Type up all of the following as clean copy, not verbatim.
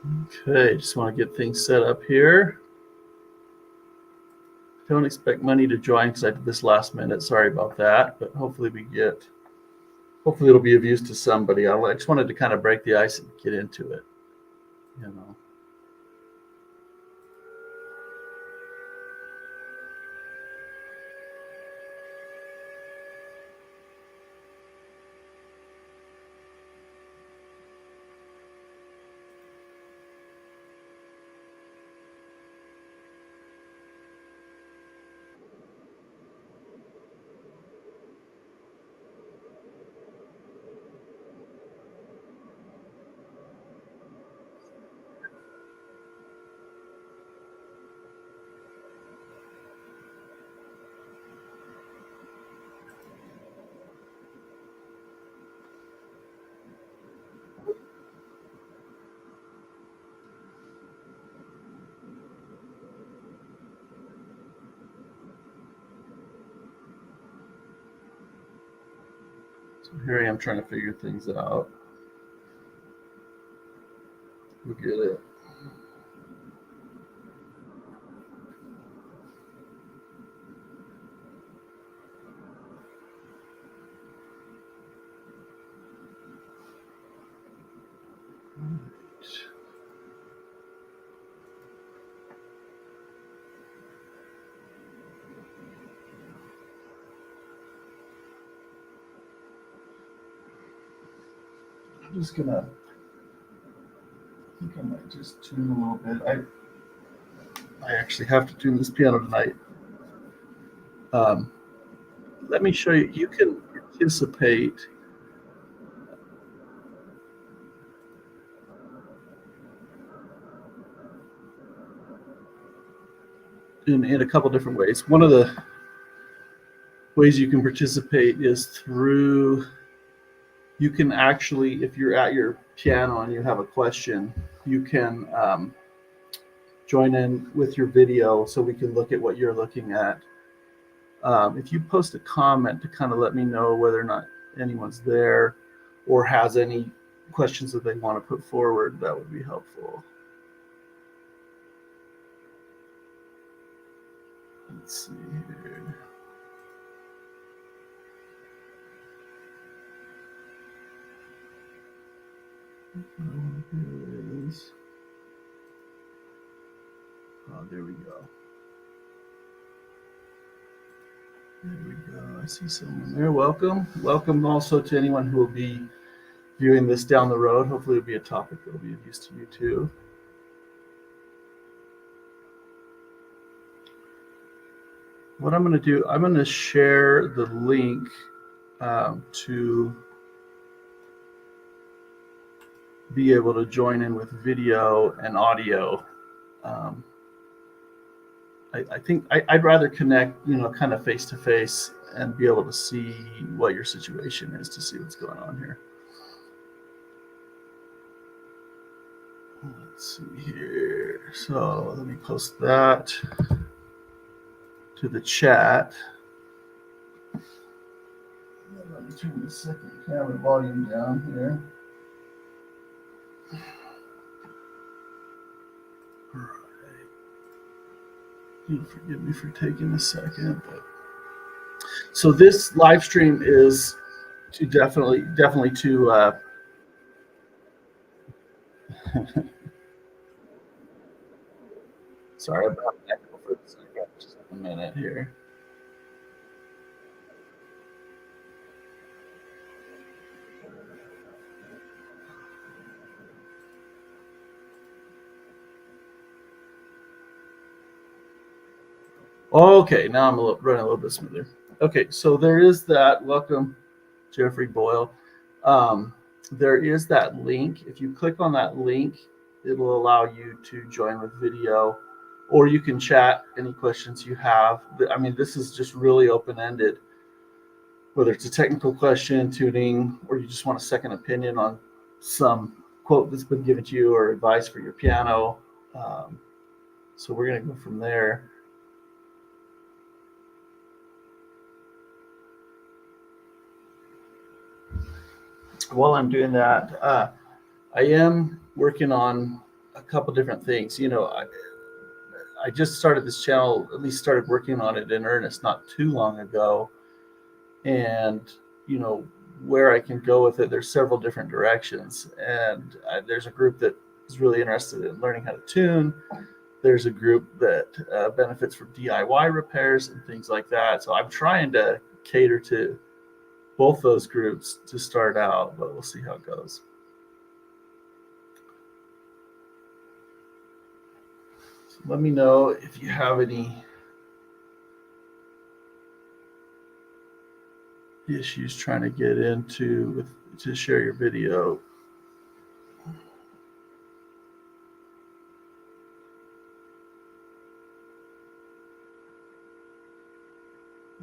Okay, just want to get things set up here. Don't expect money to join because I did this last minute. Sorry about that, but hopefully it'll be of use to somebody. I just wanted to kind of break the ice and get into it, you know. So here I am trying to figure things out. We'll get it. I'm just gonna. I think I might just tune a little bit. I actually have to tune this piano tonight. Um, Let me show you. You can participate in a couple different ways. One of the ways you can participate is through, you can actually, if you're at your piano and you have a question, you can join in with your video so we can look at what you're looking at. If you post a comment to kind of let me know whether or not anyone's there or has any questions that they want to put forward, that would be helpful. Let's see here. Here is. Oh, there we go. There we go. I see someone there. Welcome. Welcome also to anyone who will be viewing this down the road. Hopefully it'll be a topic that'll be of use to you too. What I'm going to do, I'm going to share the link to be able to join in with video and audio. Um, I think I'd rather connect, kind of face to face and be able to see what your situation is, to see what's going on here. Let's see here. So let me post that to the chat. Let me turn the second camera volume down here. All right. You'll forgive me for taking a second, but so this live stream is to definitely to sorry about that for a second, just a minute here. Okay, now I'm running a little bit smoother. Okay, so there is that. Welcome, Jeffrey Boyle. There is that link. If you click on that link, it will allow you to join with video, or you can chat any questions you have. I mean, this is just really open-ended. Whether it's a technical question, tuning, or you just want a second opinion on some quote that's been given to you or advice for your piano. So we're going to go from there. While I'm doing that, I am working on a couple different things. I just started this channel, at least started working on it in earnest not too long ago. And, you know, where I can go with it, there's several different directions. And there's a group that is really interested in learning how to tune. There's a group that benefits from DIY repairs and things like that. So I'm trying to cater to both those groups to start out, but we'll see how it goes. So let me know if you have any issues trying to get into to share your video.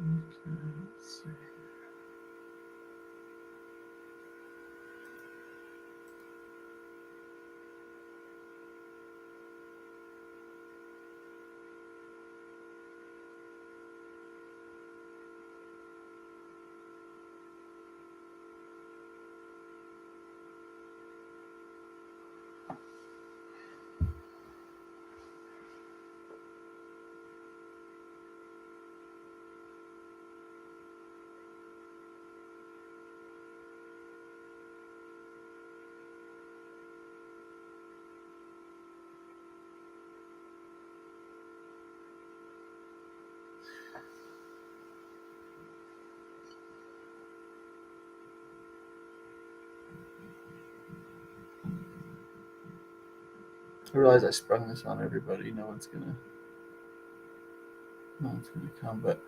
Okay, let's see. I realize I sprung this on everybody. No one's gonna come, but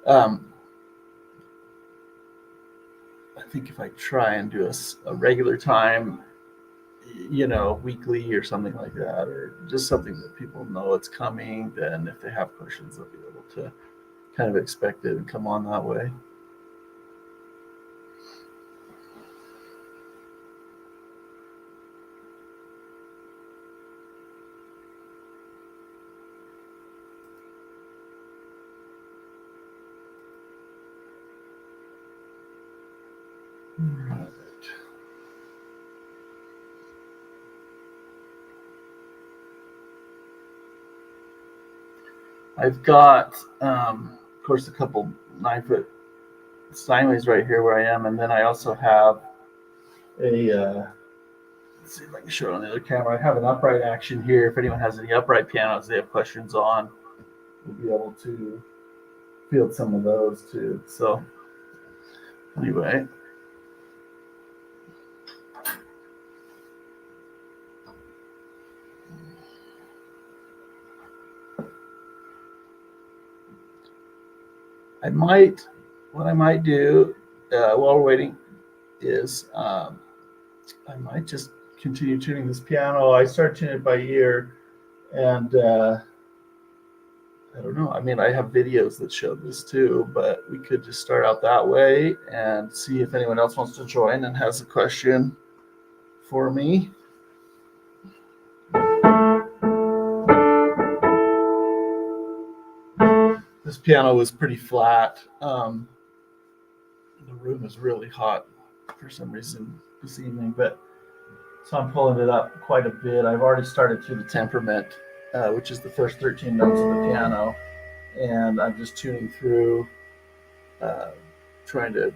I think if I try and do a regular time, weekly or something like that, or just something that people know it's coming, then if they have questions, they'll be able to kind of expect it and come on that way. Right. I've got, of course, a couple 9-foot steinways right here where I am, and then I also have a. Let's see if I can show it on the other camera. I have an upright action here. If anyone has any upright pianos they have questions on, we'll be able to field some of those too. So, anyway. What I might do while we're waiting is I might just continue tuning this piano. I start tuning it by ear, and I don't know. I mean, I have videos that show this too, but we could just start out that way and see if anyone else wants to join and has a question for me. This piano was pretty flat. The room is really hot for some reason this evening, but so I'm pulling it up quite a bit. I've already started through the temperament, which is the first 13 notes of the piano, and I'm just tuning through, trying to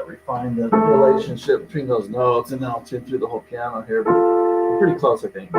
refine the relationship between those notes, and then I'll tune through the whole piano here. But I'm pretty close, I think.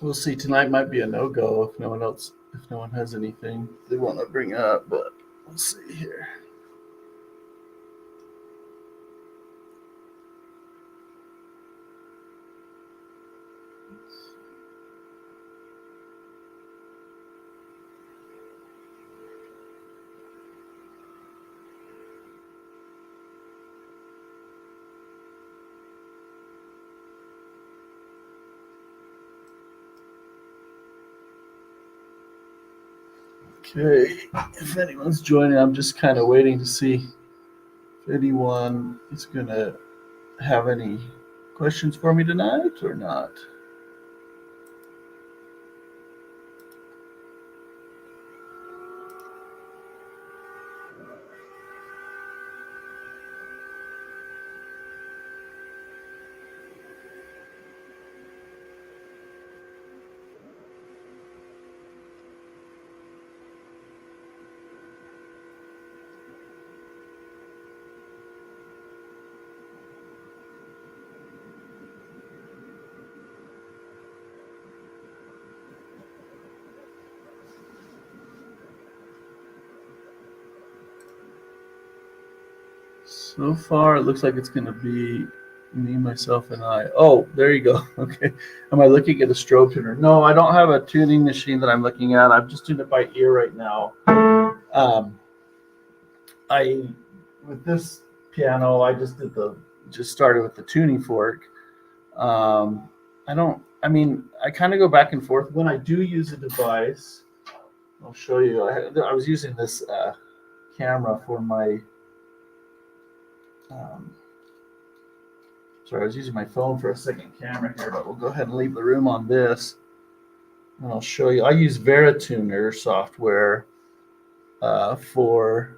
We'll see. Tonight might be a no-go if no one has anything they want to bring up, but we'll see here. Okay, if anyone's joining, I'm just kind of waiting to see if anyone is going to have any questions for me tonight or not. So far, it looks like it's going to be me, myself, and I. Oh, there you go. Okay. Am I looking at a strobe tuner? No, I don't have a tuning machine that I'm looking at. I'm just doing it by ear right now. With this piano, I just started with the tuning fork. I kind of go back and forth. When I do use a device, I'll show you. I was using this camera for my sorry, I was using my phone for a second camera here, but we'll go ahead and leave the room on this, and I'll show you. I use Verituner software for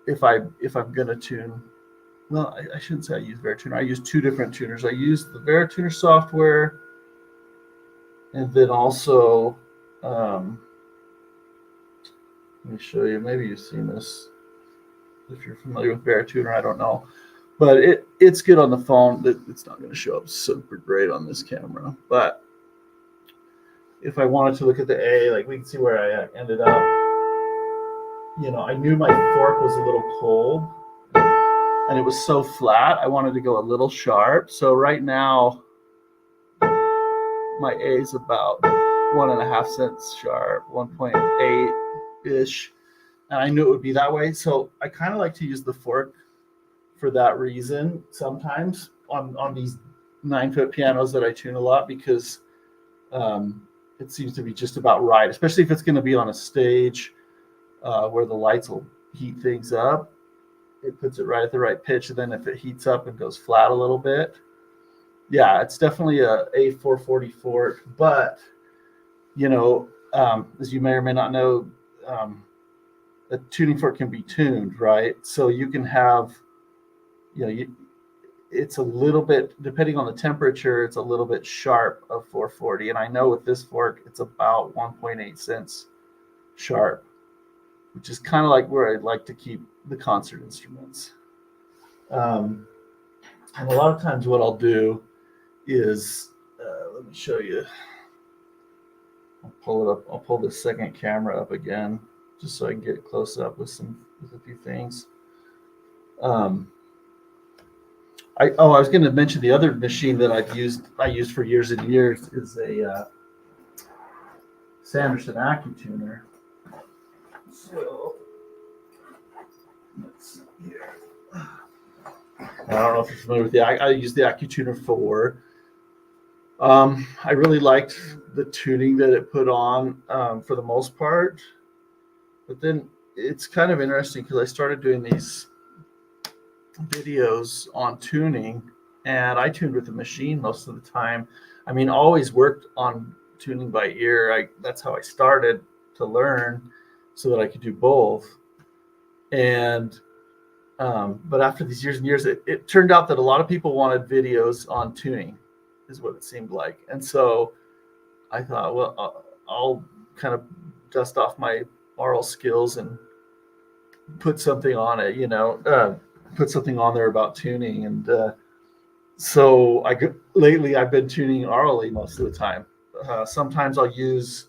if I'm gonna tune. Well, I shouldn't say I use Verituner. I use two different tuners. I use the Verituner software, and then also let me show you. Maybe you've seen this if you're familiar with Verituner. I don't know. But it's good on the phone. It's not going to show up super great on this camera. But if I wanted to look at the A, like we can see where I ended up. I knew my fork was a little cold, and it was so flat. I wanted to go a little sharp. So right now, my A is about 1.5 cents sharp, 1.8-ish. And I knew it would be that way. So I kind of like to use the fork for that reason sometimes on these 9-foot pianos that I tune a lot, because it seems to be just about right, especially if it's going to be on a stage where the lights will heat things up. It puts it right at the right pitch, and then if it heats up and goes flat a little bit, yeah, it's definitely a 440 fork. But as you may or may not know, a tuning fork can be tuned, right? So you can have it's a little bit, depending on the temperature, it's a little bit sharp of 440. And I know with this fork, it's about 1.8 cents sharp, which is kind of like where I'd like to keep the concert instruments. And a lot of times what I'll do is, let me show you. I'll pull it up. I'll pull this second camera up again, just so I can get close up with a few things. I was going to mention the other machine that I used for years and years is a Sanderson AccuTuner. So let's see here. I don't know if you're familiar with I use the AccuTuner 4. I really liked the tuning that it put on for the most part, but then it's kind of interesting because I started doing these videos on tuning, and I tuned with the machine most of the time. I mean, always worked on tuning by ear. That's how I started to learn, so that I could do both. And but after these years and years, it turned out that a lot of people wanted videos on tuning, is what it seemed like. And so I thought, well, I'll kind of dust off my oral skills and put something on it, put something on there about tuning. And so lately I've been tuning orally most of the time. Sometimes I'll use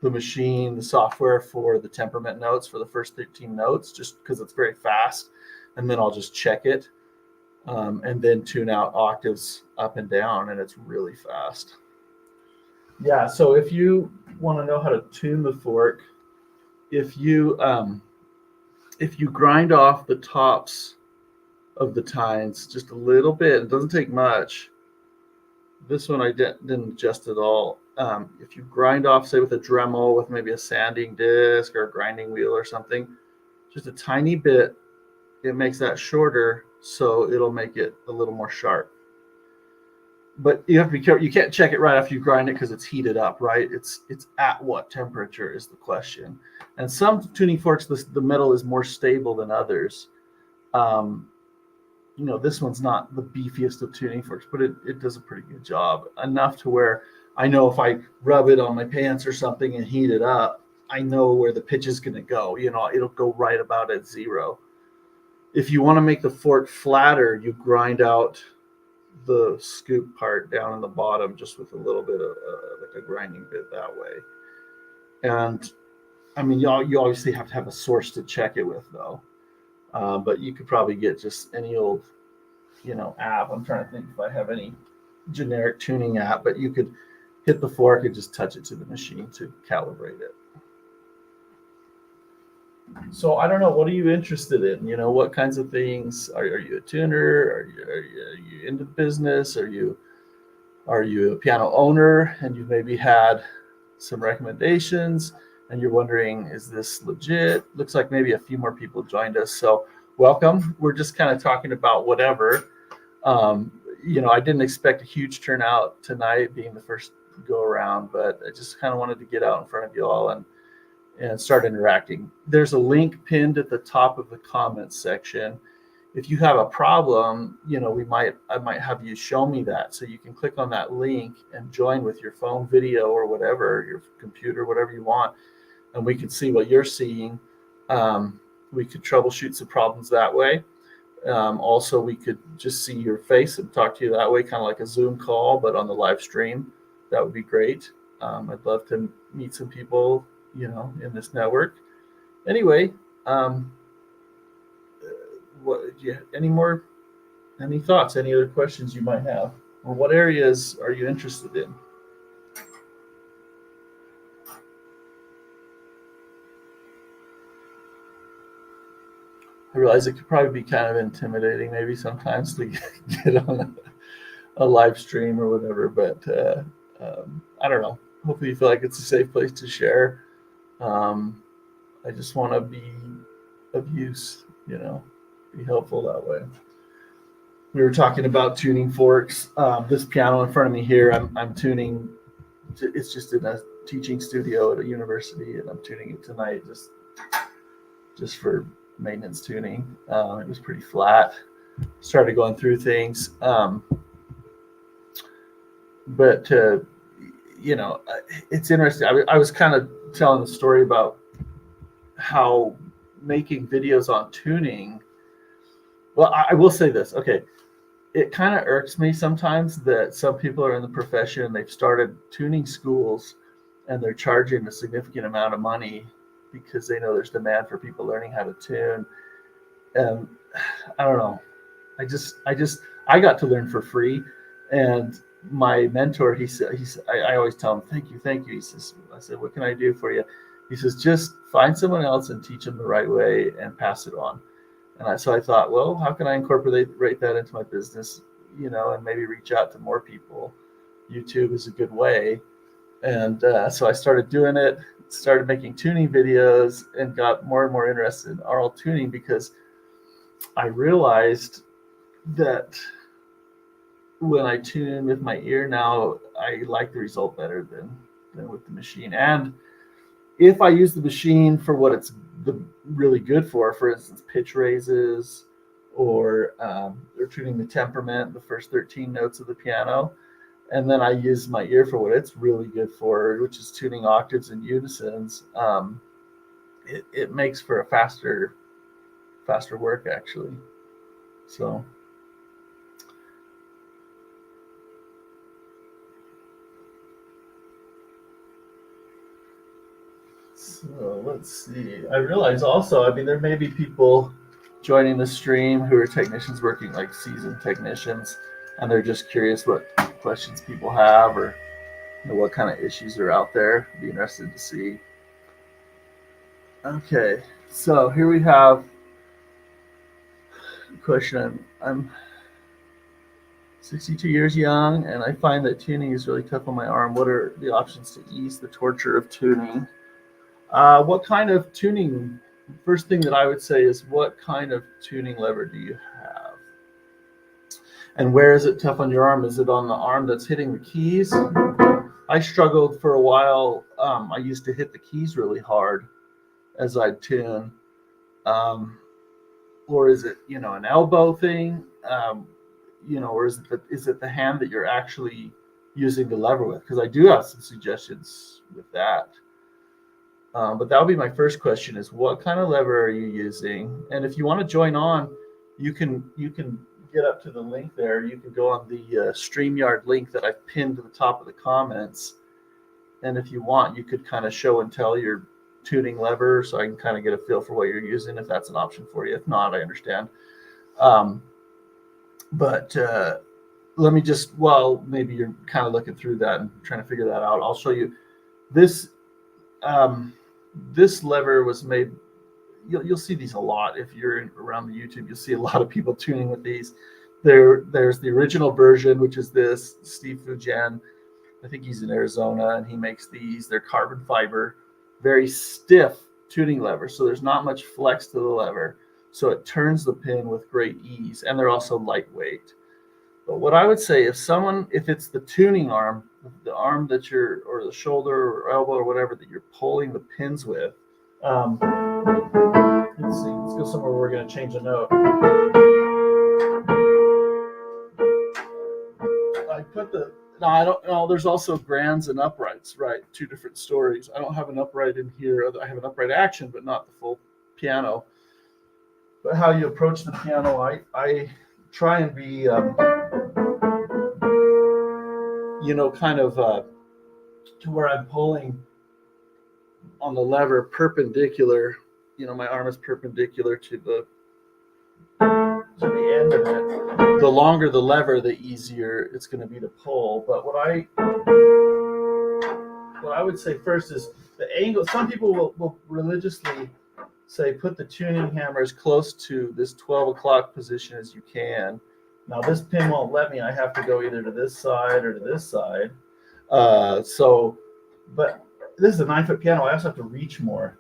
the machine, the software for the temperament notes for the first 13 notes, just because it's very fast. And then I'll just check it and then tune out octaves up and down, and it's really fast. Yeah, so if you want to know how to tune the fork, if you grind off the tops of the tines just a little bit, it doesn't take much. This one I didn't adjust at all. If you grind off, say with a Dremel, with maybe a sanding disc or a grinding wheel or something, just a tiny bit, it makes that shorter, so it'll make it a little more sharp. But you have to be careful. You can't check it right after you grind it because it's heated up, right? It's at what temperature is the question. And some tuning forks, the metal is more stable than others. This one's not the beefiest of tuning forks, but it does a pretty good job. Enough to where I know if I rub it on my pants or something and heat it up, I know where the pitch is going to go. It'll go right about at 0. If you want to make the fork flatter, you grind out the scoop part down in the bottom just with a little bit of like a grinding bit that way. And I mean, you obviously have to have a source to check it with, though. But you could probably get just any old, app. I'm trying to think if I have any generic tuning app, but you could hit the fork and just touch it to the machine to calibrate it. So I don't know, what are you interested in? What kinds of things? Are you a tuner? Are you into business? Are you a piano owner and you maybe had some recommendations and you're wondering, is this legit? Looks like maybe a few more people joined us. So welcome. We're just kind of talking about whatever. I didn't expect a huge turnout tonight being the first go around, but I just kind of wanted to get out in front of you all and start interacting. There's a link pinned at the top of the comments section. If you have a problem, I might have you show me that. So you can click on that link and join with your phone video or whatever, your computer, whatever you want. And we can see what you're seeing. We could troubleshoot some problems that way. Also, we could just see your face and talk to you that way, kind of like a Zoom call, but on the live stream. That would be great. I'd love to meet some people, in this network. Anyway, any thoughts, any other questions you might have? Or what areas are you interested in? I realize it could probably be kind of intimidating maybe sometimes to get on a live stream or whatever, but I don't know. Hopefully you feel like it's a safe place to share. I just want to be of use, be helpful that way. We were talking about tuning forks. This piano in front of me here, I'm tuning. It's just in a teaching studio at a university, and I'm tuning it tonight just for maintenance tuning. It was pretty flat. Started going through things, but it's interesting. I was kind of telling the story about how making videos on tuning. Well, I will say this. Okay. It kind of irks me sometimes that some people are in the profession and they've started tuning schools and they're charging a significant amount of money because they know there's demand for people learning how to tune. And I don't know. I got to learn for free. And my mentor, he said, I always tell him, thank you. I said, what can I do for you? He says, just find someone else and teach them the right way and pass it on. And so I thought, well, how can I incorporate that into my business, and maybe reach out to more people? YouTube is a good way. And so I started doing it, started making tuning videos, and got more and more interested in aural tuning because I realized that when I tune with my ear now, I like the result better than with the machine. And if I use the machine for what it's really good for instance, pitch raises or tuning the temperament, the first 13 notes of the piano, and then I use my ear for what it's really good for, which is tuning octaves and unisons, it makes for a faster work, actually. So So let's see. I realize also, I mean, there may be people joining the stream who are technicians working like seasoned technicians, and they're just curious what questions people have or what kind of issues are out there. Be interested to see. Okay, so here we have a question. I'm 62 years young, and I find that tuning is really tough on my arm. What are the options to ease the torture of tuning? What kind of tuning? First thing that I would say is, what kind of tuning lever do you have? And where is it tough on your arm? Is it on the arm that's hitting the keys? I struggled for a while. I used to hit the keys really hard as I'd tune. Or is it, an elbow thing? Or is it the hand that you're actually using the lever with? Because I do have some suggestions with that. But that would be my first question: is what kind of lever are you using? And if you want to join on, you can get up to the link there. You can go on the StreamYard link that I've pinned to the top of the comments. And if you want, you could kind of show and tell your tuning lever, so I can kind of get a feel for what you're using, if that's an option for you. If not, I understand. But let me just, well, maybe you're kind of looking through that and trying to figure that out. I'll show you this. This lever was made. You'll see these a lot if you're around the YouTube. You'll see a lot of people tuning with these. There's the original version, which is this Steve Fujian. I think he's in Arizona, and he makes these. They're carbon fiber, very stiff tuning lever. So there's not much flex to the lever. So it turns the pin with great ease, and they're also lightweight. But what I would say, if it's the tuning arm, the arm that or the shoulder or elbow or whatever that you're pulling the pins with, let's see, let's go somewhere where we're going to change a note. I don't know. There's also grands and uprights, right? Two different stories. I don't have an upright in here. I have an upright action, but not the full piano. But how you approach the piano, I try and be, kind of to where I'm pulling on the lever perpendicular. My arm is perpendicular to the end of it. The longer the lever, the easier it's going to be to pull. But what I would say first is the angle. Some people will religiously say put the tuning hammer as close to this 12 o'clock position as you can. Now this pin won't let me. I have to go either to this side or to this side. But this is a 9-foot piano. I also have to reach more.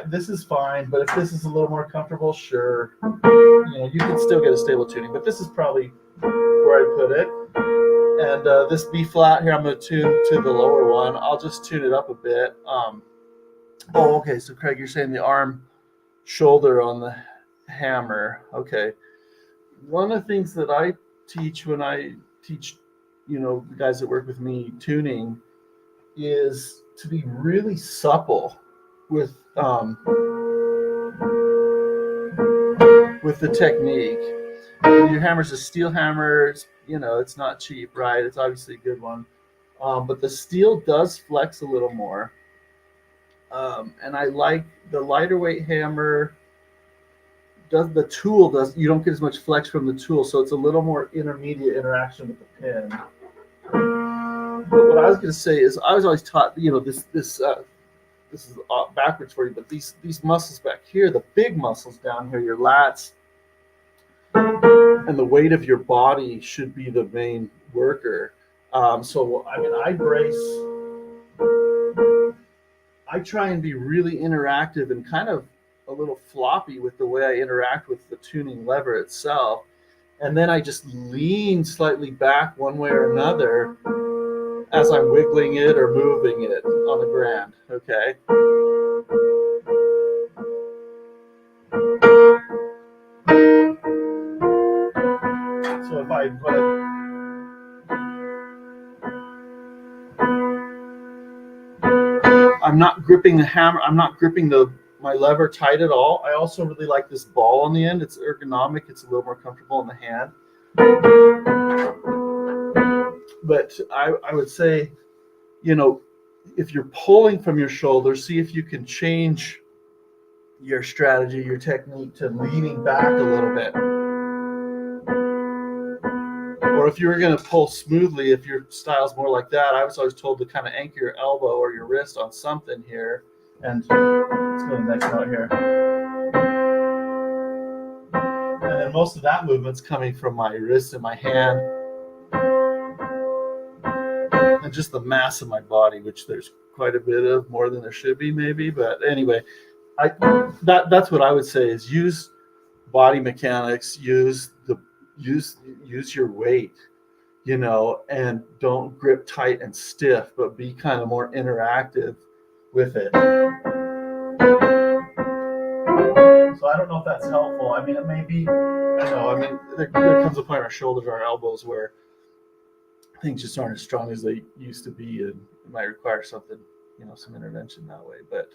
This is fine, but if this is a little more comfortable, sure. You can still get a stable tuning, but this is probably where I put it. And this B flat here, I'm going to tune to the lower one. I'll just tune it up a bit. Okay. So Craig, you're saying the arm shoulder on the hammer. Okay. One of the things that I teach when I teach, the guys that work with me tuning, is to be really supple with the technique. Your hammer's a steel hammer. It's not cheap, right? It's obviously a good one, but the steel does flex a little more. And I like the lighter weight hammer. The tool you don't get as much flex from the tool, so it's a little more intermediate interaction with the pin. But what I was going to say is, I was always taught, this is backwards for you, but these muscles back here, the big muscles down here, your lats, and the weight of your body should be the main worker. So I mean, I try and be really interactive and kind of a little floppy with the way I interact with the tuning lever itself. And then I just lean slightly back one way or another as I'm wiggling it or moving it on the grand. Okay. So if I put I'm not gripping the hammer, I'm not gripping my lever tight at all. I also really like this ball on the end. It's ergonomic. It's a little more comfortable in the hand. But I would say, if you're pulling from your shoulder, see if you can change your strategy, your technique to leaning back a little bit. Or if you were going to pull smoothly, if your style's more like that, I was always told to kind of anchor your elbow or your wrist on something here. And let's go to the next note here. And then most of that movement's coming from my wrist and my hand. And just the mass of my body, which there's quite a bit of, more than there should be maybe. But anyway, that's what I would say is use body mechanics, use your weight, and don't grip tight and stiff, but be kind of more interactive with it. So I don't know if that's helpful. I mean, it may be, there comes a point in our shoulders, our elbows where things just aren't as strong as they used to be, and it might require something, some intervention that way. But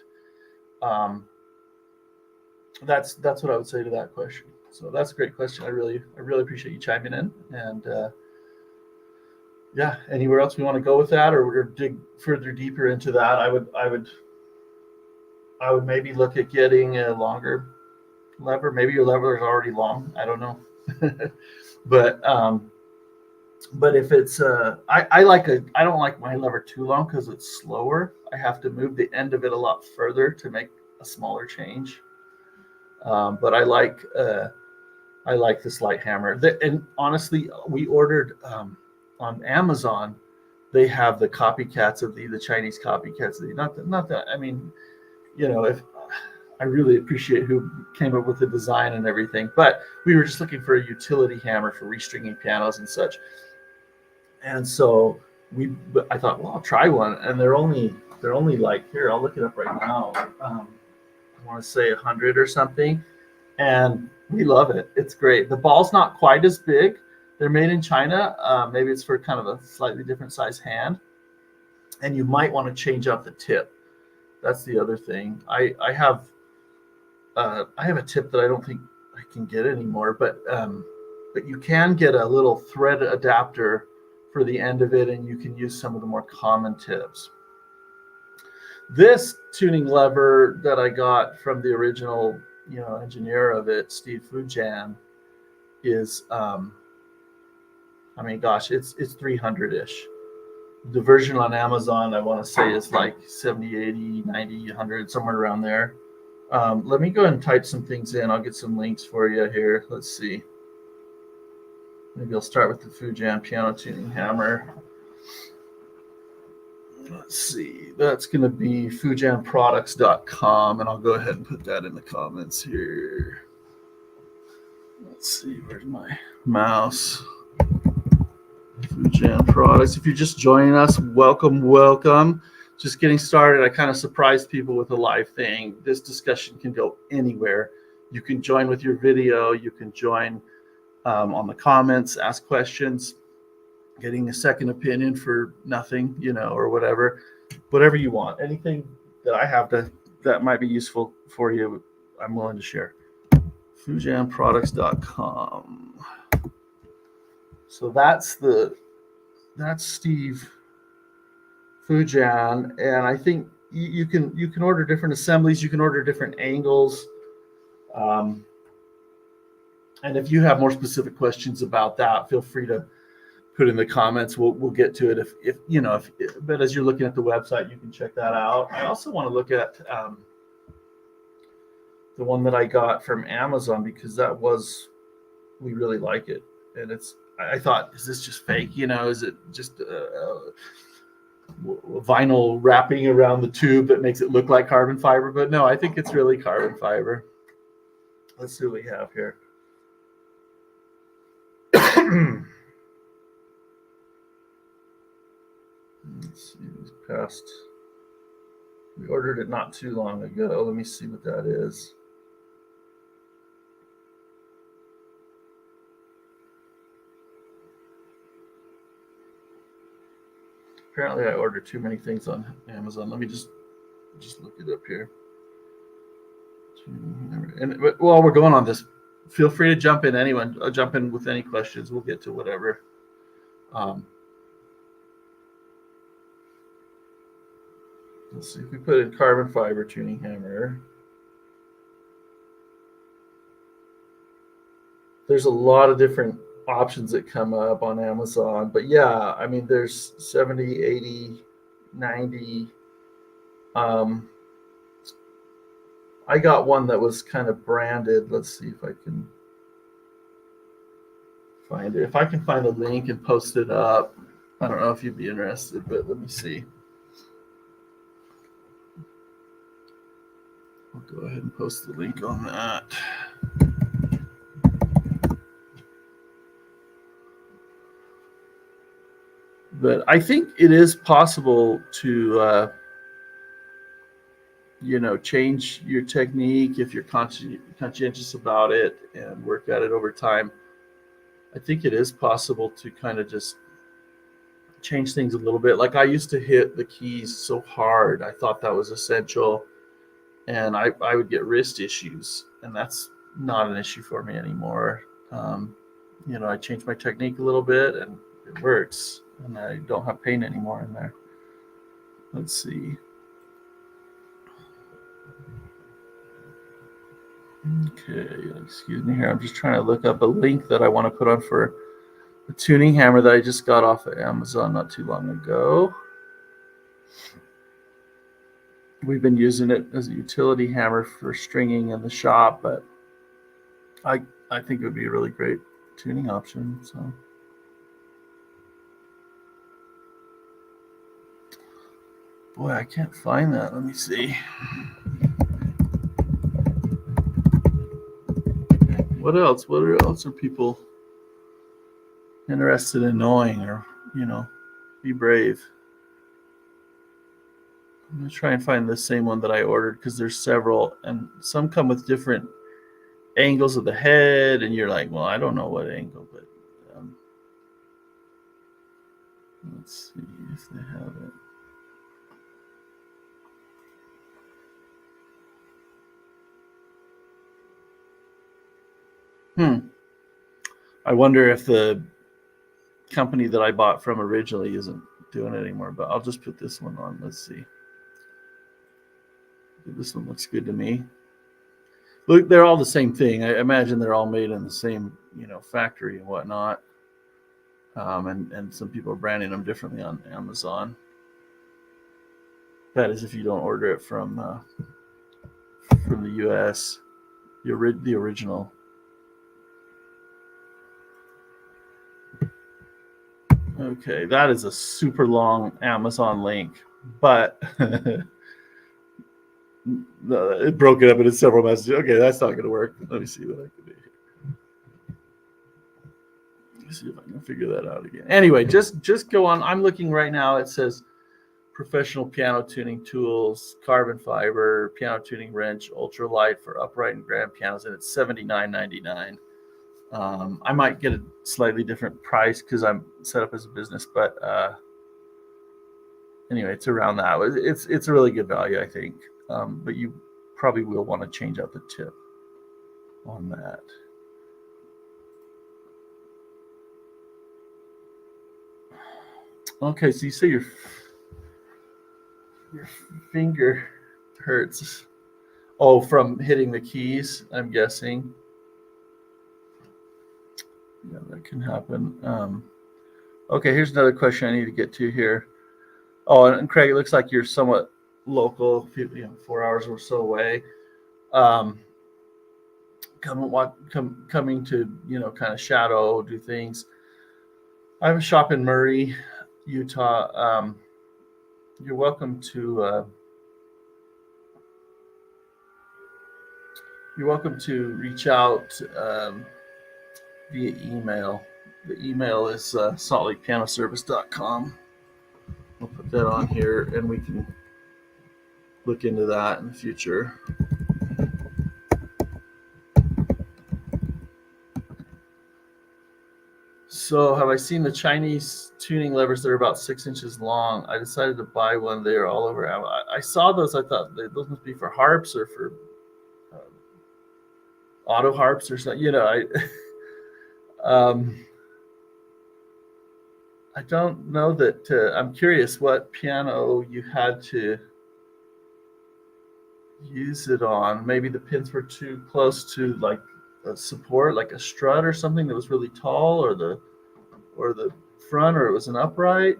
that's what I would say to that question. So that's a great question. I really appreciate you chiming in. And yeah, anywhere else we want to go with that, or we're going to dig further deeper into that? I would maybe look at getting a longer lever. Maybe your lever is already long. I don't know. But if it's I don't like my lever too long because it's slower. I have to move the end of it a lot further to make a smaller change. But I like this light hammer. And honestly, we ordered on Amazon. They have the copycats of the Chinese copycats. Not that. I mean, if I really appreciate who came up with the design and everything, but we were just looking for a utility hammer for restringing pianos and such. And so I thought, well, I'll try one. And they're only like, here, I'll look it up right now. I want to say 100 or something. And we love it. It's great. The ball's not quite as big. They're made in China. Maybe it's for kind of a slightly different size hand. And you might want to change up the tip. That's the other thing. I have a tip that I don't think I can get anymore, but you can get a little thread adapter for the end of it, and you can use some of the more common tips. This tuning lever that I got from the original, engineer of it, Steve Fujian, is, it's 300-ish. The version on Amazon, I want to say, is like 70, 80, 90, 100, somewhere around there. Let me go ahead and type some things in. I'll get some links for you here. Let's see. Maybe I'll start with the Fujian piano tuning hammer. Let's see. That's going to be fujianproducts.com, and I'll go ahead and put that in the comments here. Let's see. Where's my mouse? Fujian Products. If you're just joining us, welcome. Just getting started. I kind of surprised people with a live thing. This discussion can go anywhere. You can join with your video. You can join on the comments, ask questions, getting a second opinion for nothing, or whatever you want. Anything that I have that might be useful for you, I'm willing to share. FujianProducts.com. So that's Steve Fujian, and I think you can order different assemblies. You can order different angles. And if you have more specific questions about that, feel free to put in the comments. We'll get to it but as you're looking at the website, you can check that out. I also want to look at the one that I got from Amazon, because we really like it. And I thought, is this just fake? Is it just vinyl wrapping around the tube that makes it look like carbon fiber? But no, I think it's really carbon fiber. Let's see what we have here. Let's see, it was past. We ordered it not too long ago. Let me see what that is. Apparently I ordered too many things on Amazon. Let me just look it up here. But while we're going on this, feel free to jump in. Anyone, jump in with any questions. We'll get to whatever. Let's see if we put in carbon fiber tuning hammer. There's a lot of different options that come up on Amazon. But yeah, I mean, there's 70, 80, 90. Um, I got one that was kind of branded. Let's see if I can find it. If I can find a link and post it up, I don't know if you'd be interested, but let me see. I'll go ahead and post the link on that. But I think it is possible to, change your technique if you're conscientious about it and work at it over time. I think it is possible to kind of just change things a little bit. Like I used to hit the keys so hard. I thought that was essential. And I would get wrist issues. And that's not an issue for me anymore. I changed my technique a little bit and it works. And I don't have pain anymore in there. Let's see. Okay, excuse me here. I'm just trying to look up a link that I want to put on for a tuning hammer that I just got off of Amazon not too long ago. We've been using it as a utility hammer for stringing in the shop, but I think it would be a really great tuning option. So, boy, I can't find that. Let me see. What else? What else are people interested in knowing, or be brave? I'm gonna try and find the same one that I ordered because there's several, and some come with different angles of the head, and you're like, well, I don't know what angle, but let's see if they have it. I wonder if the company that I bought from originally isn't doing it anymore, but I'll just put this one on. Let's see. This one looks good to me. Look, they're all the same thing. I imagine they're all made in the same, factory and whatnot. And some people are branding them differently on Amazon. That is, if you don't order it from the U.S., the original. Okay, that is a super long Amazon link, but no, it broke it up into several messages. Okay, that's not going to work. Let me see what I can do here. Let's see if I can figure that out again. Anyway, just go on. I'm looking right now. It says professional piano tuning tools, carbon fiber, piano tuning wrench, ultralight for upright and grand pianos, and it's $79.99. I might get a slightly different price because I'm set up as a business, but anyway, it's around that. It's a really good value, I think. But you probably will want to change out the tip on that. Okay, so you say your finger hurts. Oh, from hitting the keys, I'm guessing. Yeah, that can happen. Okay, here's another question I need to get to here. Oh, and Craig, it looks like you're somewhat local, 4 hours or so away. Coming to kind of shadow, do things. I have a shop in Murray, Utah. You're welcome to reach out via email. The email is saltlakepianoservice.com. I'll put that on here, and we can look into that in the future. So, have I seen the Chinese tuning levers that are about 6 inches long? I decided to buy one. They are all over. I saw those. I thought those must be for harps or for auto harps or something. I don't know that. I'm curious what piano you had to use it on. Maybe the pins were too close to like a support, like a strut or something that was really tall, or the front, or it was an upright.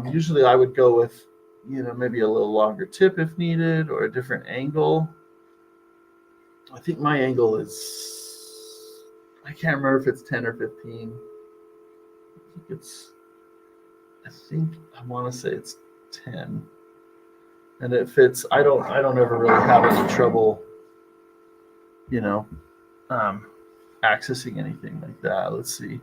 Usually I would go with, maybe a little longer tip if needed, or a different angle. I think my angle is, I can't remember if it's 10 or 15. I want to say it's 10. And it fits. I don't ever really have any trouble, you know, um, accessing anything like that. Let's see.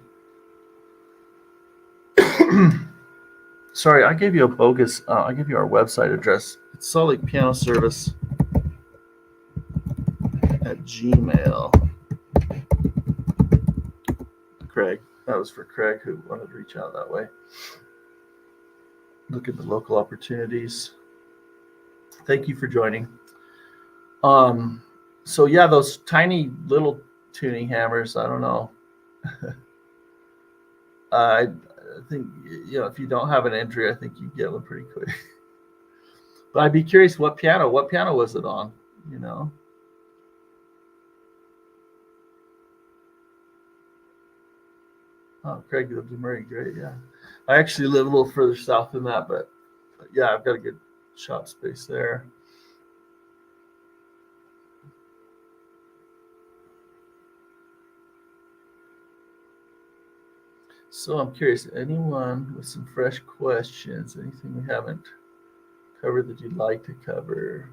Sorry, I gave you a bogus. I gave you our website address. It's Salt Lake Piano Service at Gmail. Craig, that was for Craig who wanted to reach out that way. Look at the local opportunities. Thank you for joining. So yeah, those tiny little tuning hammers. I don't know. I think if you don't have an injury, I think you get one pretty quick. But I'd be curious what piano was it on? Oh, Craig lived in Murray, great, yeah. I actually live a little further south than that, but yeah, I've got a good shop space there. So I'm curious, anyone with some fresh questions, anything we haven't covered that you'd like to cover?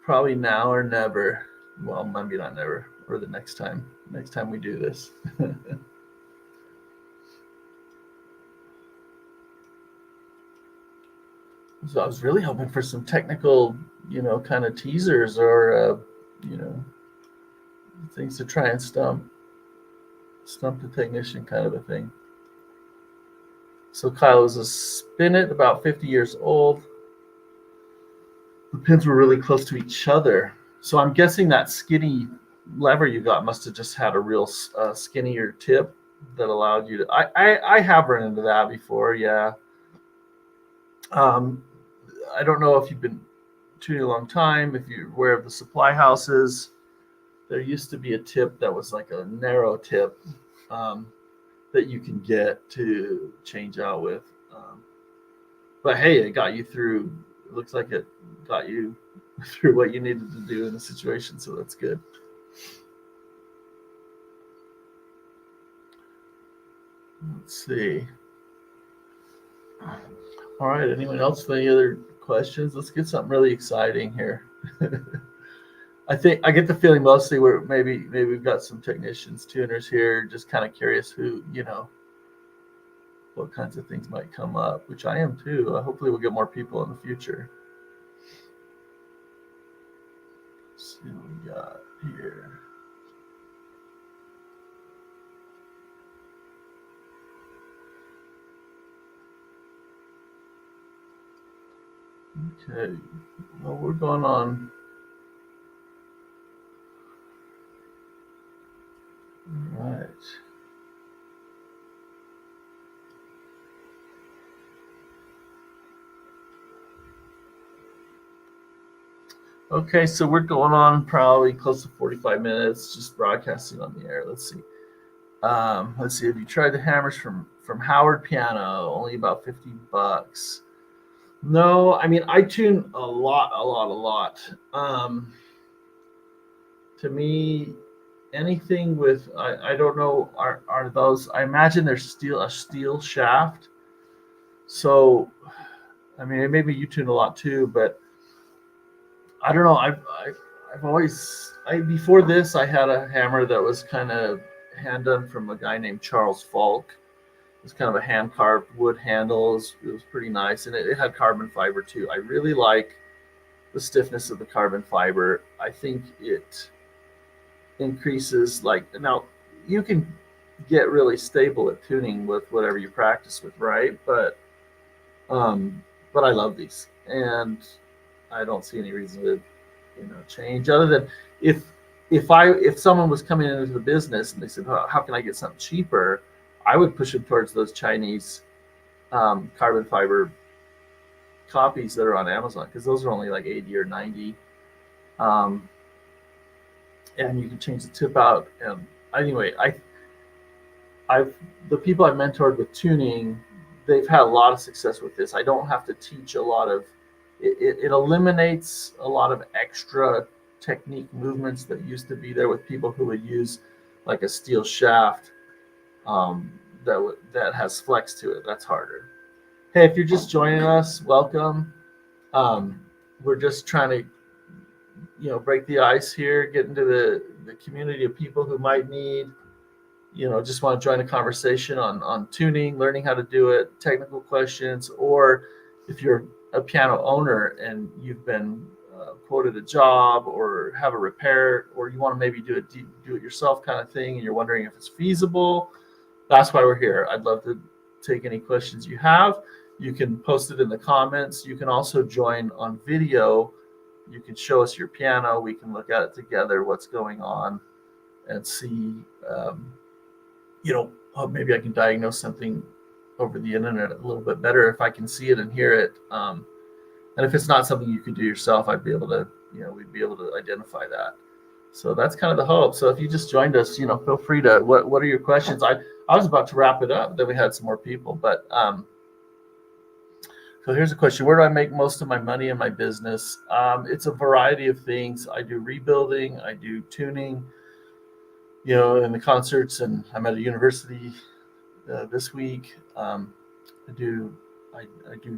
Probably now or never. Well, maybe not never, or the next time we do this. So I was really hoping for some technical, kind of teasers, or things to try and stump the technician, kind of a thing. So Kyle was a Spin It, about 50 years old. The pins were really close to each other. So I'm guessing that skinny lever you got must have just had a real skinnier tip that allowed you to. I have run into that before, yeah. I don't know if you've been tuning a long time, if you're aware of the supply houses. There used to be a tip that was like a narrow tip that you can get to change out with. But hey, it got you through. It looks like it got you through what you needed to do in the situation, so that's good. Let's see. All right, anyone else with any other questions? Let's get something really exciting here. I get the feeling mostly maybe we've got some technicians, tuners here, just kind of curious who, what kinds of things might come up, which I am too. Hopefully we'll get more people in the future. Let's see what we got here. Okay, well, we're going on. All right. Okay, so we're going on probably close to 45 minutes, just broadcasting on the air. Let's see. Have you tried the hammers from Howard Piano? Only about $50. No, I mean, I tune a lot. To me, anything with, I don't know, are those, I imagine there's a steel shaft. So, I mean, maybe you tune a lot too, but I don't know. I've always, before this, I had a hammer that was kind of hand done from a guy named Charles Falk. It was kind of a hand carved wood handle. It was pretty nice, and it had carbon fiber too. I really like the stiffness of the carbon fiber. I think it increases, now you can get really stable at tuning with whatever you practice with, right? But I love these, and I don't see any reason to change, other than if someone was coming into the business and they said, how can I get something cheaper, I would push them towards those Chinese carbon fiber copies that are on Amazon, because those are only like 80 or 90. Um, and you can change the tip out. And anyway, I've the people I've mentored with tuning, they've had a lot of success with this. I don't have to teach a lot of it eliminates a lot of extra technique movements that used to be there with people who would use like a steel shaft that has flex to it. That's harder. Hey, if you're just joining us, welcome. Um, we're just trying to break the ice here, get into the community of people who might need just want to join a conversation on tuning, learning how to do it, technical questions, or if you're a piano owner and you've been quoted a job or have a repair, or you want to maybe do it yourself kind of thing, and you're wondering if it's feasible, that's why we're here. I'd love to take any questions you have. You can post it in the comments. You can also join on video. You can show us your piano. We can look at it together, what's going on, and see maybe I can diagnose something over the internet a little bit better if I can see it and hear it. And if it's not something you can do yourself, I'd be able to, we'd be able to identify that. So that's kind of the hope. So if you just joined us, feel free to, what are your questions? I was about to wrap it up, then we had some more people, but so here's a question. Where do I make most of my money in my business? It's a variety of things. I do rebuilding, I do tuning, in the concerts, and I'm at a university this week. I do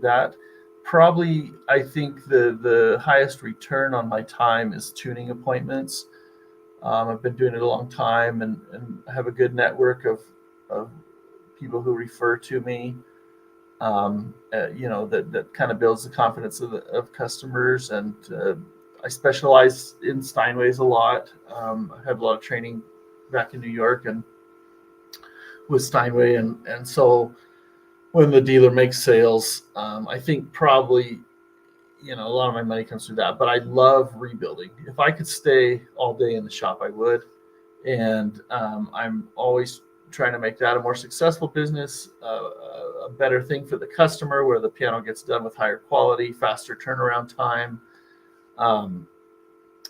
that. Probably, I think the highest return on my time is tuning appointments. I've been doing it a long time, and have a good network of people who refer to me. That kind of builds the confidence of customers, and I specialize in Steinways a lot. I have a lot of training back in New York and with Steinway, and so when the dealer makes sales, I think probably a lot of my money comes through that. But I love rebuilding. If I could stay all day in the shop, I would. And I'm always trying to make that a more successful business, a better thing for the customer, where the piano gets done with higher quality, faster turnaround time.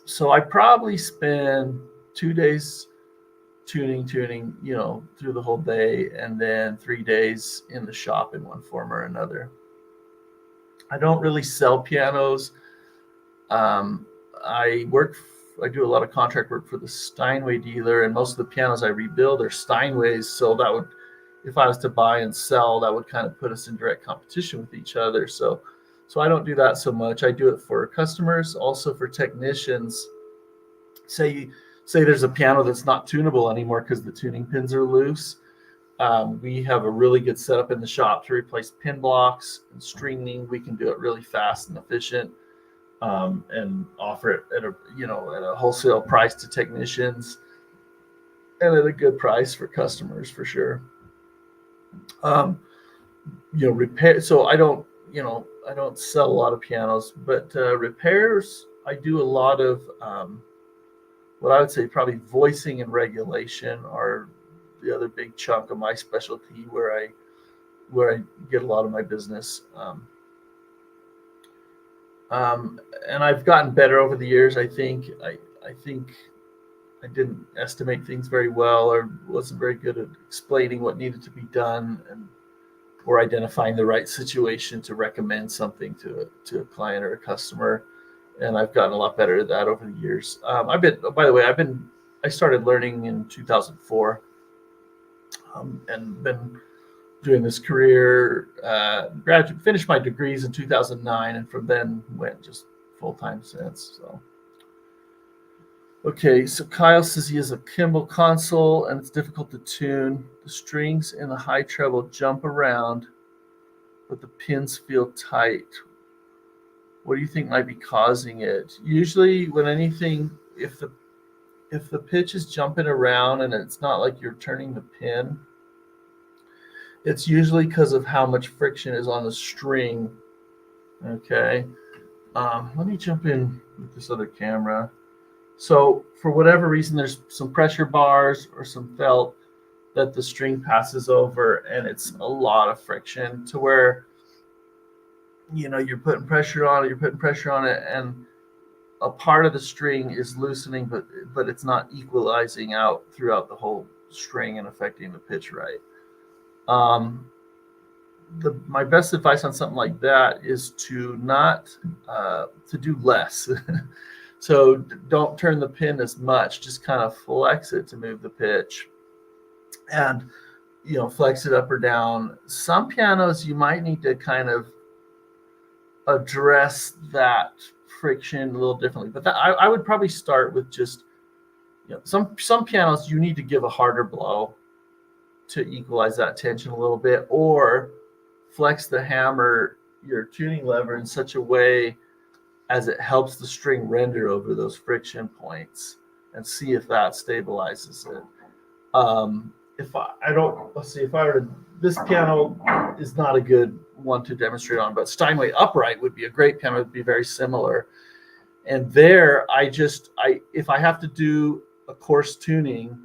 So I probably spend 2 days tuning, through the whole day, and then 3 days in the shop in one form or another. I don't really sell pianos. I do a lot of contract work for the Steinway dealer, and most of the pianos I rebuild are Steinways. So that would, if I was to buy and sell, that would kind of put us in direct competition with each other. So I don't do that so much. I do it for customers, also for technicians. Say there's a piano that's not tunable anymore because the tuning pins are loose. We have a really good setup in the shop to replace pin blocks and stringing. We can do it really fast and efficient, and offer it at a wholesale price to technicians, and at a good price for customers for sure. Repair. So I don't sell a lot of pianos, but repairs, I do a lot of what I would say probably voicing and regulation are the other big chunk of my specialty, where I get a lot of my business. And I've gotten better over the years. I think I didn't estimate things very well, or wasn't very good at explaining what needed to be done, or identifying the right situation to recommend something to a client or a customer. And I've gotten a lot better at that over the years. I started learning in 2004, and been doing this career, finished my degrees in 2009, and from then went just full-time since. So, okay, so Kyle says he has a Kimball console and it's difficult to tune. The strings in the high treble jump around, but the pins feel tight. What do you think might be causing it? Usually if the pitch is jumping around and it's not like you're turning the pin, it's usually because of how much friction is on the string. Okay. Let me jump in with this other camera. So for whatever reason, there's some pressure bars or some felt that the string passes over, and it's a lot of friction to where you're putting pressure on it, and a part of the string is loosening, but it's not equalizing out throughout the whole string and affecting the pitch right. Um, my best advice on something like that is to not to do less. So don't turn the pin as much. Just kind of flex it to move the pitch, and flex it up or down. Some pianos you might need to kind of address that friction a little differently. But I would probably start with just some pianos you need to give a harder blow to equalize that tension a little bit, or flex the hammer, your tuning lever, in such a way as it helps the string render over those friction points, and see if that stabilizes it. If I don't, let's see, if I were to, this piano is not a good one to demonstrate on, but Steinway upright would be a great piano. It would be very similar. And there, if I have to do a coarse tuning,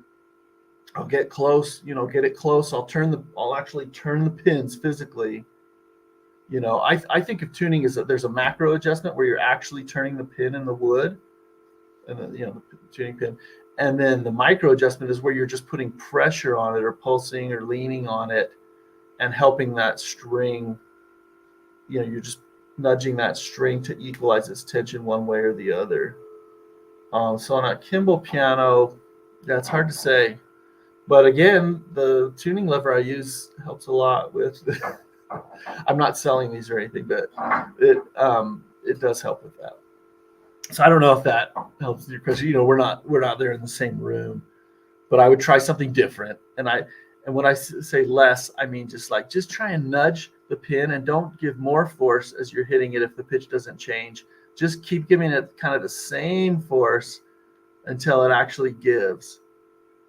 I'll get close, get it close. I'll actually turn the pins physically. I think of tuning as that there's a macro adjustment where you're actually turning the pin in the wood, and then, the tuning pin. And then the micro adjustment is where you're just putting pressure on it, or pulsing or leaning on it, and helping that string, you're just nudging that string to equalize its tension one way or the other. So on a Kimball piano, that's hard to say. But again, the tuning lever I use helps a lot with. I'm not selling these or anything, but it does help with that. So I don't know if that helps your question. We're not there in the same room, but I would try something different. And when I say less, I mean just try and nudge the pin, and don't give more force as you're hitting it if the pitch doesn't change. Just keep giving it kind of the same force until it actually gives,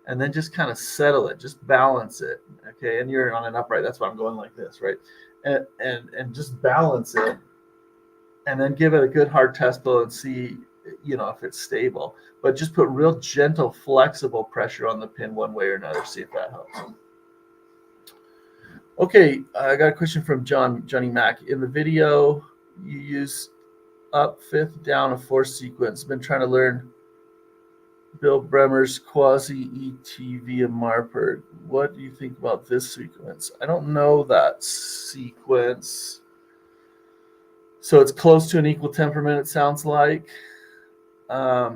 and then just kind of settle it, just balance it. Okay, and you're on an upright. That's why I'm going like this, right? And just balance it, and then give it a good hard test blow and see, if it's stable. But just put real gentle, flexible pressure on the pin one way or another. See if that helps. Okay, I got a question from Johnny Mac. In the video, you use up, fifth, down, a fourth sequence. Been trying to learn Bill Bremer's quasi ET via Marburg. What do you think about this sequence? I don't know that sequence. So it's close to an equal temperament, it sounds like. I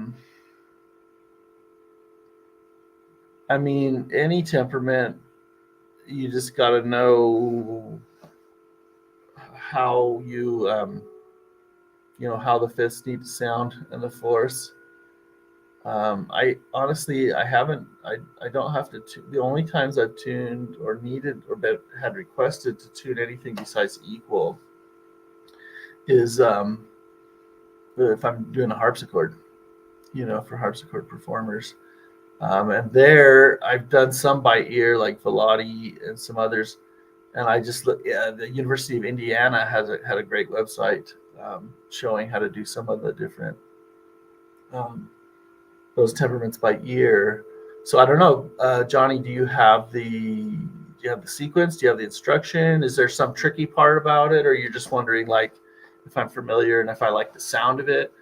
mean, any temperament, you just got to know how you, how the fifths need to sound and the fourths. I honestly, I don't have to. The only times I've tuned or needed or had requested to tune anything besides equal is if I'm doing a harpsichord, for harpsichord performers. And there I've done some by ear, like Velati and some others. And I just the University of Indiana had a great website showing how to do some of the different those temperaments by ear. So I don't know, Johnny, do you have the sequence? Do you have the instruction? Is there some tricky part about it, or you're just wondering if I'm familiar and if I like the sound of it?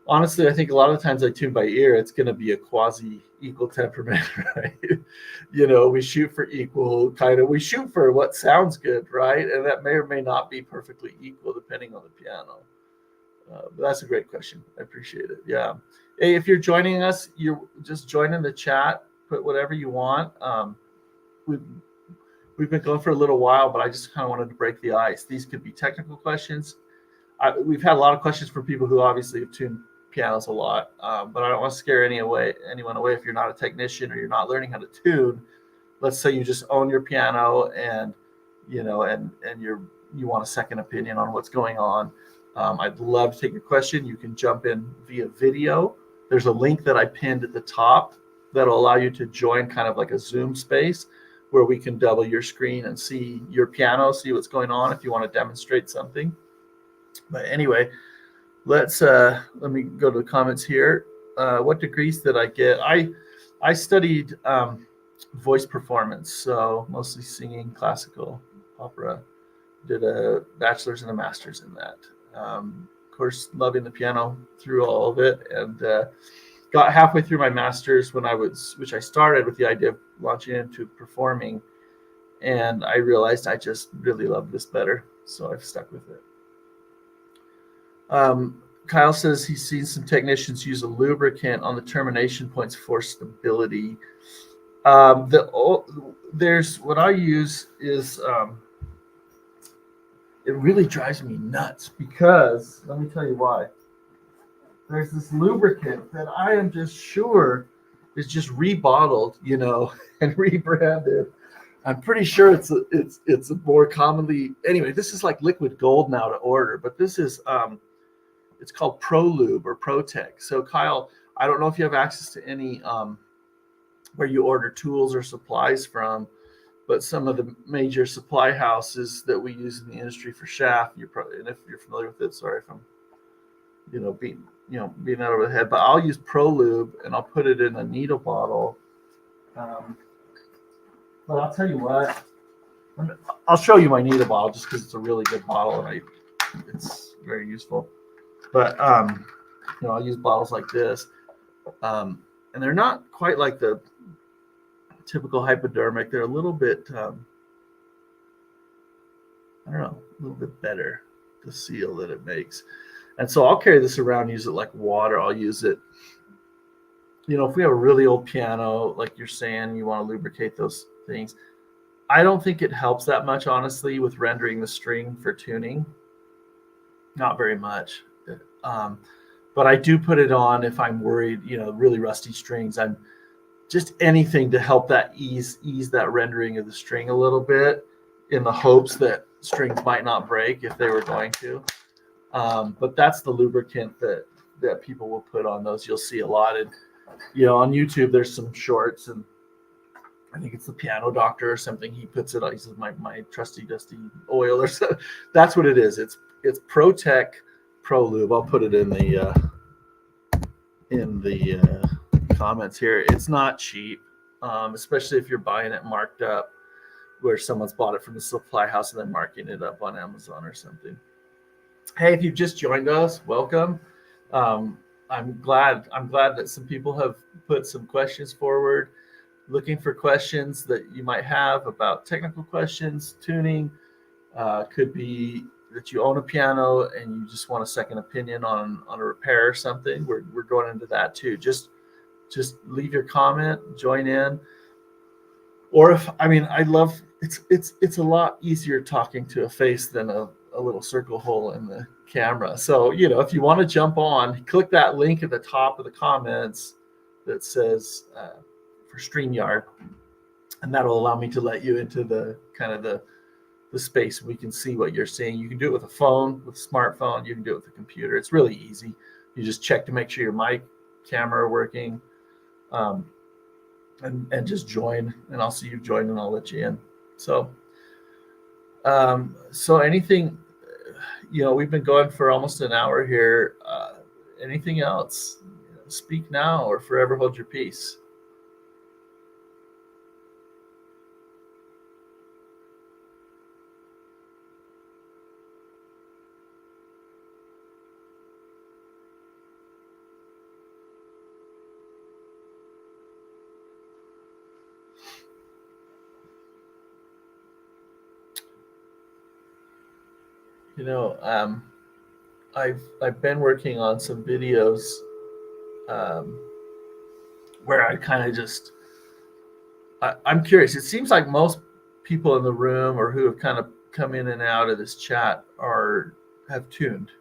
Honestly, I think a lot of the times I tune by ear, it's going to be a quasi equal temperament, right? We shoot for equal, we shoot for what sounds good, right? And that may or may not be perfectly equal depending on the piano. But that's a great question. I appreciate it. Yeah. Hey, if you're joining us, you're just join in the chat, put whatever you want. We've been going for a little while, but I just kind of wanted to break the ice. These could be technical questions. We've had a lot of questions from people who obviously have tuned pianos a lot, but I don't want to scare anyone away. If you're not a technician or you're not learning how to tune, let's say you just own your piano and you want a second opinion on what's going on. I'd love to take your question. You can jump in via video. There's a link that I pinned at the top that'll allow you to join kind of like a Zoom space where we can double your screen and see your piano, see what's going on if you want to demonstrate something. But anyway, let me go to the comments here. What degrees did I get? I studied voice performance, so mostly singing, classical, opera. did a bachelor's and a master's in that. Of course, loving the piano through all of it, and got halfway through my master's which I started with the idea of launching into performing, and I realized I just really love this better, so I've stuck with it. Kyle says he's seen some technicians use a lubricant on the termination points for stability. There's what I use is it really drives me nuts because let me tell you why. There's this lubricant that I am just sure is just rebottled, and rebranded. I'm pretty sure it's more commonly anyway. This is like liquid gold now to order, but this is it's called ProLube or ProTech. So Kyle, I don't know if you have access to any where you order tools or supplies from, but some of the major supply houses that we use in the industry for shaft, and if you're familiar with it, sorry if I'm being out over the head, but I'll use ProLube and I'll put it in a needle bottle. But I'll tell you what, I'll show you my needle bottle just because it's a really good bottle and it's very useful. But I'll use bottles like this, and they're not quite like the typical hypodermic. They're a little bit, I don't know, a little bit better, the seal that it makes. And so I'll carry this around, use it like water. I'll use it, if we have a really old piano, like you're saying, you want to lubricate those things. I don't think it helps that much, honestly, with rendering the string for tuning. Not very much. But I do put it on if I'm worried, really rusty strings. I'm just anything to help that ease that rendering of the string a little bit, in the hopes that strings might not break if they were going to. But that's the lubricant that people will put on those. You'll see a lot. And, on YouTube, there's some shorts, and I think it's the Piano Doctor or something. He puts it on. He says, my trusty dusty oil or something. That's what it is. It's ProTech ProLube. I'll put it in the comments here. It's not cheap, especially if you're buying it marked up, where someone's bought it from the supply house and then marking it up on Amazon or something. Hey, if you've just joined us, welcome. I'm glad that some people have put some questions forward, looking for questions that you might have about technical questions, tuning. Could be that you own a piano and you just want a second opinion on a repair or something. We're going into that too. Just leave your comment, join in. Or I love it's a lot easier talking to a face than a little circle hole in the camera. So, if you want to jump on, click that link at the top of the comments that says for StreamYard, and that'll allow me to let you into the kind of the space. We can see what you're saying. You can do it with a phone, with a smartphone. You can do it with a computer. It's really easy. You just check to make sure your mic, camera are working, and just join, and I'll see you join and I'll let you in. So anything, we've been going for almost an hour here. Anything else? Speak now or forever hold your peace. I've been working on some videos where I kind of I'm curious. It seems like most people in the room or who have kind of come in and out of this chat have tuned,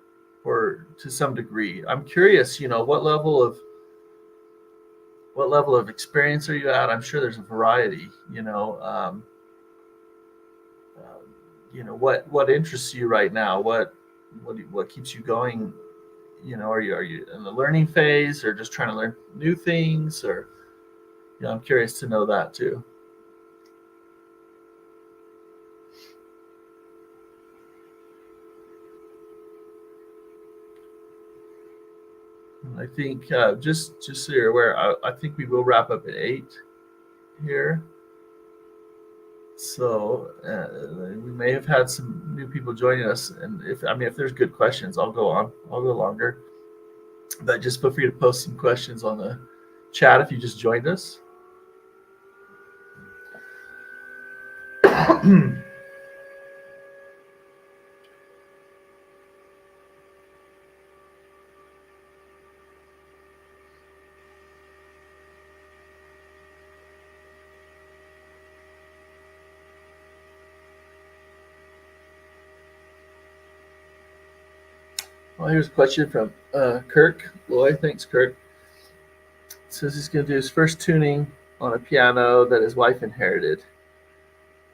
or to some degree. I'm curious, what level of experience are you at? I'm sure there's a variety, what interests you right now? What keeps you going? Are you in the learning phase, or just trying to learn new things? Or, I'm curious to know that too. I think just so you're aware, I think we will wrap up at 8 here. So we may have had some new people joining us, and if there's good questions, I'll go longer. But just feel free to post some questions on the chat if you just joined us. Well, here's a question from Kirk Loy. Thanks, Kirk. It says he's going to do his first tuning on a piano that his wife inherited.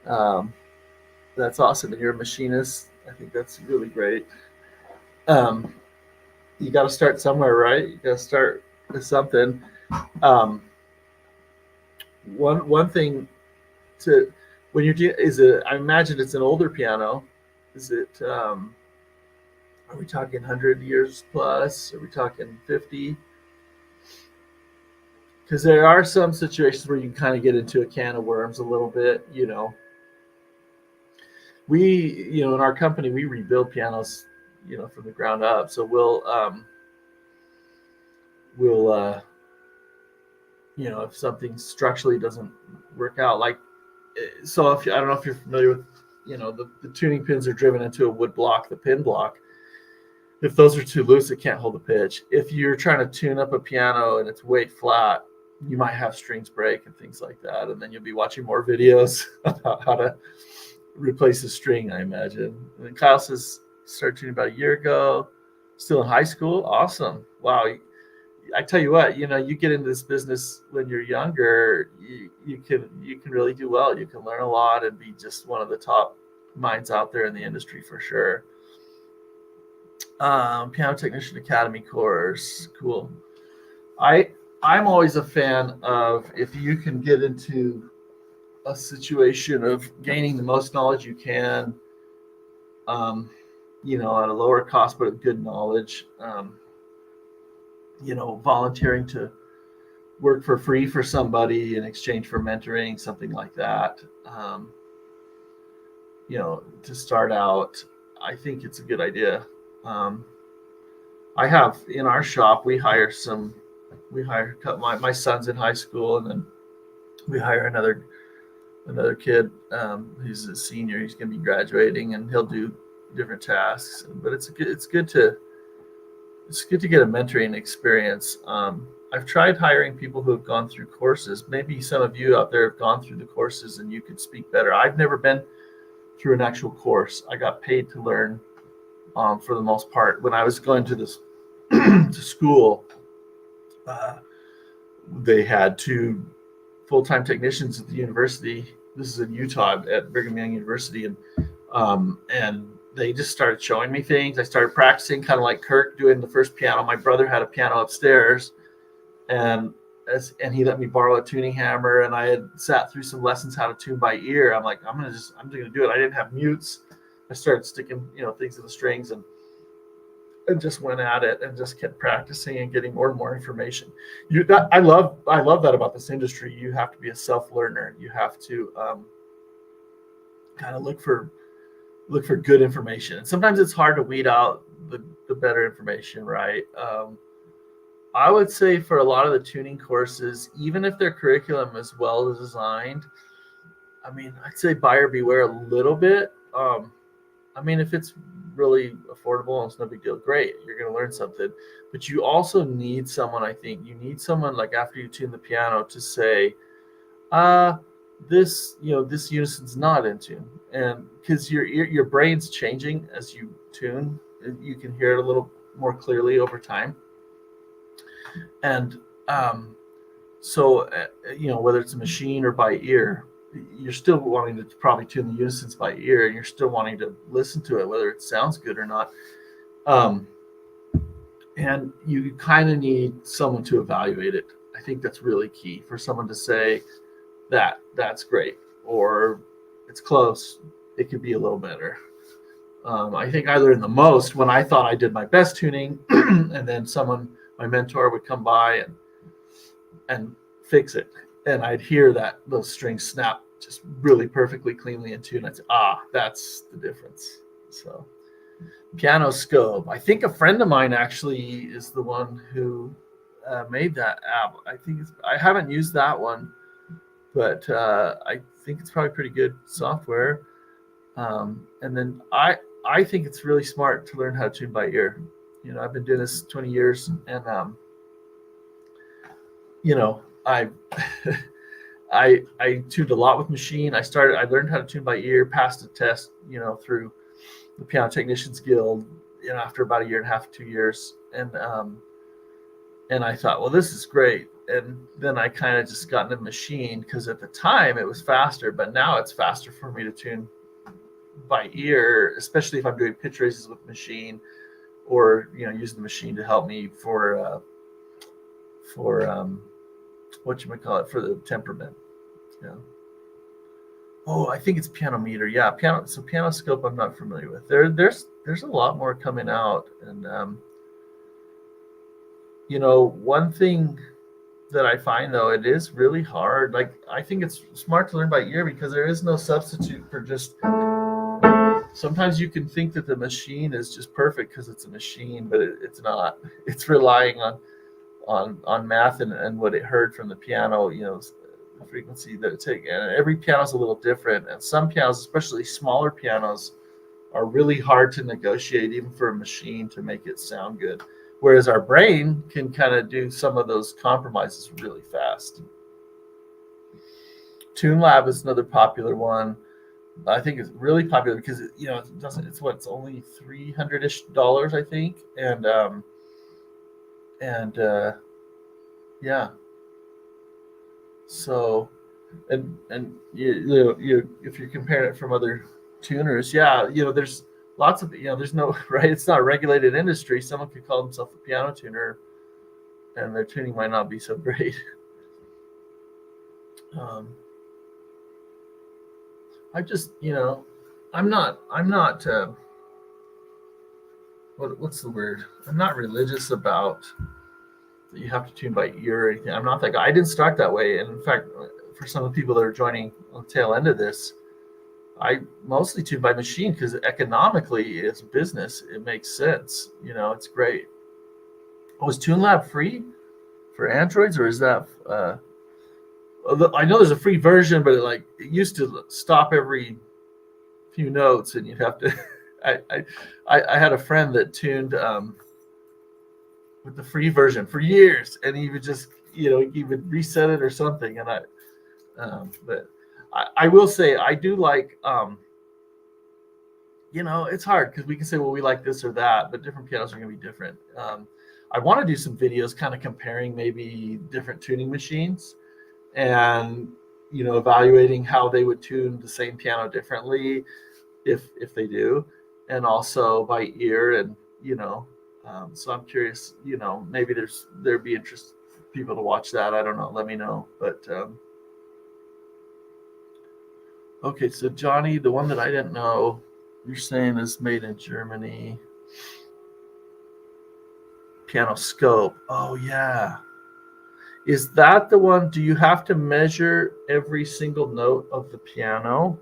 That's awesome. And you're a machinist. I think that's really great. You got to start somewhere, right? You got to start with something. One thing to when you're I imagine it's an older piano. Is it? Are we talking 100 years plus? Are we talking 50? Because there are some situations where you can kind of get into a can of worms a little bit. We in our company we rebuild pianos, from the ground up. So we'll if something structurally doesn't work out, like so if I don't know if you're familiar with the tuning pins are driven into a wood block, the pin block. If those are too loose, it can't hold the pitch. If you're trying to tune up a piano and it's way flat, you might have strings break and things like that, and then you'll be watching more videos about how to replace the string, I imagine. And then Kyle says started tuning about a year ago, still in high school. Awesome. Wow. I tell you what, you get into this business when you're younger, you can really do well. You can learn a lot and be just one of the top minds out there in the industry for sure. Piano Technician Academy course, cool. I'm always a fan of if you can get into a situation of gaining the most knowledge you can, at a lower cost but with good knowledge. Volunteering to work for free for somebody in exchange for mentoring, something like that. To start out, I think it's a good idea. I have in our shop, we hire my son's in high school, and then we hire another kid who's a senior. He's going to be graduating, and he'll do different tasks. But it's good to get a mentoring experience. I've tried hiring people who have gone through courses. Maybe some of you out there have gone through the courses and you could speak better. I've never been through an actual course. I got paid to learn for the most part. When I was going to this to school, they had 2 full-time technicians at the university. This is in Utah at Brigham Young University, and they just started showing me things. I started practicing, kind of like Kirk doing the first piano. My brother had a piano upstairs, and he let me borrow a tuning hammer, and I had sat through some lessons how to tune by ear. I'm like, I'm just gonna do it. I didn't have mutes. I started sticking things in the strings and just went at it and just kept practicing and getting more and more information. I love that about this industry. You have to be a self-learner. You have to kind of look for good information. And sometimes it's hard to weed out the better information, right? I would say for a lot of the tuning courses, even if their curriculum is well designed, I'd say buyer beware a little bit. If it's really affordable and it's no big deal, great, you're going to learn something. But you also need someone, I think, like after you tune the piano to say, this unison's not in tune. And because your brain's changing as you tune, you can hear it a little more clearly over time. And so whether it's a machine or by ear, you're still wanting to probably tune the unisons by ear, and you're still wanting to listen to it, whether it sounds good or not. And you kind of need someone to evaluate it. I think that's really key for someone to say that's great, or it's close, it could be a little better. I think I learned the most when I thought I did my best tuning, and then my mentor would come by and fix it. And I'd hear those strings snap just really perfectly cleanly in tune. I'd say, that's the difference. So Piano Scope. I think a friend of mine actually is the one who made that app. I haven't used that one, but I think it's probably pretty good software. And then I think it's really smart to learn how to tune by ear. I've been doing this 20 years, and I I tuned a lot with machine. I learned how to tune by ear, passed a test, through the Piano Technicians Guild, after about a year and a half, 2 years, and I thought, well, this is great. And then I kind of just got into machine because at the time it was faster, but now it's faster for me to tune by ear, especially if I'm doing pitch raises with machine, or using the machine to help me for what you might call it, for the temperament. Yeah. Oh, I think it's Piano Meter. Yeah, Piano Scope I'm not familiar with. There's a lot more coming out, and one thing that I find, though, it is really hard. Like, I think it's smart to learn by ear because there is no substitute for just. Sometimes you can think that the machine is just perfect because it's a machine, but it's not. It's relying on math and what it heard from the piano. The frequency that it takes, and every piano is a little different. And some pianos, especially smaller pianos, are really hard to negotiate, even for a machine, to make it sound good. Whereas our brain can kind of do some of those compromises really fast. TuneLab is another popular one. I think it's really popular because it's only $300-ish, I think, and yeah. So, and you if you're comparing it from other tuners, there's lots of there's no right. It's not a regulated industry. Someone could call themselves a piano tuner, and their tuning might not be so great. I just I'm not what's the word? I'm not religious about that you have to tune by ear or anything. I'm not that guy. I didn't start that way. And in fact, for some of the people that are joining on the tail end of this, I mostly tune by machine because economically, it's business. It makes sense. It's great. Oh, is TuneLab free for Androids, or is that? I know there's a free version, but it used to stop every few notes, and you'd have to. I had a friend that tuned with the free version for years, and he would just he would reset it or something. And but I will say I do like it's hard because we can say, well, we like this or that, but different pianos are going to be different. I want to do some videos kind of comparing maybe different tuning machines and evaluating how they would tune the same piano differently if they do, and also by ear. And so I'm curious, maybe there'd be interest for people to watch that. I don't know, let me know. But okay, so Johnny, the one that I didn't know, you're saying is made in Germany. Piano Scope. Oh yeah. Is that the one? Do you have to measure every single note of the piano?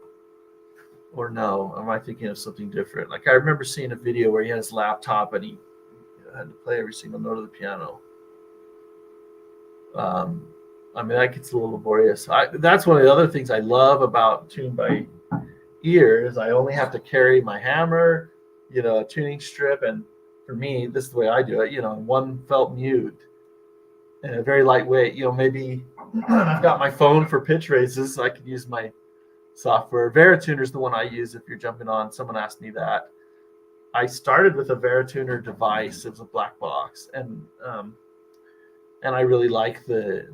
Or no? Am I thinking of something different? Like, I remember seeing a video where he had his laptop and he had to play every single note of the piano. That gets a little laborious. That's one of the other things I love about tune by ear is I only have to carry my hammer, a tuning strip, and for me, this is the way I do it. One felt mute. And very lightweight, maybe I've got my phone for pitch raises, so I could use my software. Varituner is the one I use if you're jumping on. Someone asked me that. I started with a Varituner device. It was a black box, and I really like the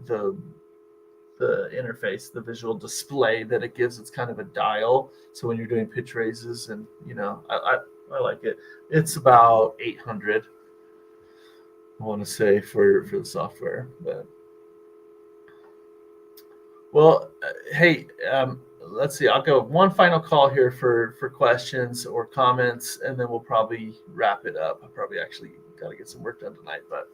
interface, the visual display that it gives. It's kind of a dial, so when you're doing pitch raises, and I like it. It's about $800. I want to say for the software, but well, hey, let's see. I'll go one final call here for questions or comments, and then we'll probably wrap it up. I probably actually got to get some work done tonight, but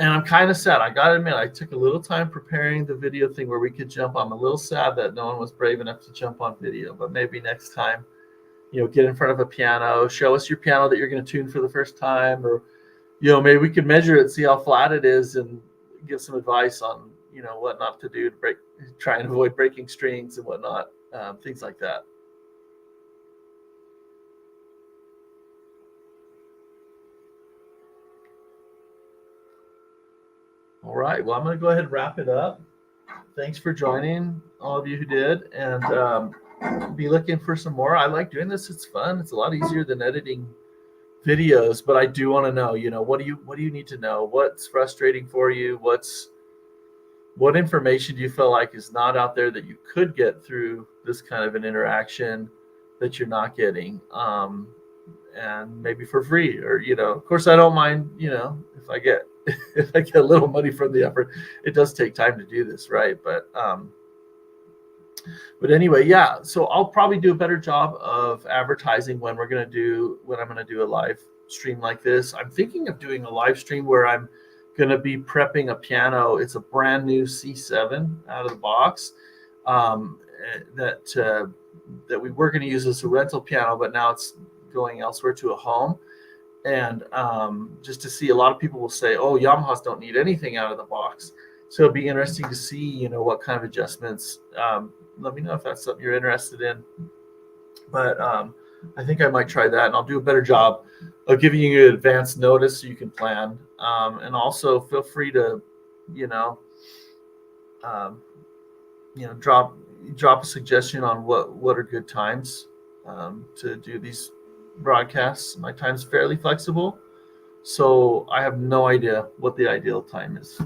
And I'm kind of sad. I got to admit, I took a little time preparing the video thing where we could jump. I'm a little sad that no one was brave enough to jump on video, but maybe next time, get in front of a piano, show us your piano that you're going to tune for the first time, or, maybe we could measure it, see how flat it is, and give some advice on, what not to do to try and avoid breaking strings and whatnot, things like that. All right. Well, I'm going to go ahead and wrap it up. Thanks for joining, all of you who did, and be looking for some more. I like doing this. It's fun. It's a lot easier than editing videos, but I do want to know, what do you need to know? What's frustrating for you? What information do you feel like is not out there that you could get through this kind of an interaction that you're not getting? And maybe for free, or, of course, I don't mind, if I get a little money from the effort. It does take time to do this, right? But anyway, yeah. So I'll probably do a better job of advertising when I'm going to do a live stream like this. I'm thinking of doing a live stream where I'm going to be prepping a piano. It's a brand new C7 out of the box, that we were going to use as a rental piano, but now it's going elsewhere to a home. And just to see, a lot of people will say, oh, Yamahas don't need anything out of the box. So it'd be interesting to see, what kind of adjustments. Let me know if that's something you're interested in. But I think I might try that, and I'll do a better job of giving you advance notice so you can plan. And also feel free to, drop a suggestion on what are good times to do these broadcasts. My time's fairly flexible, so I have no idea what the ideal time is.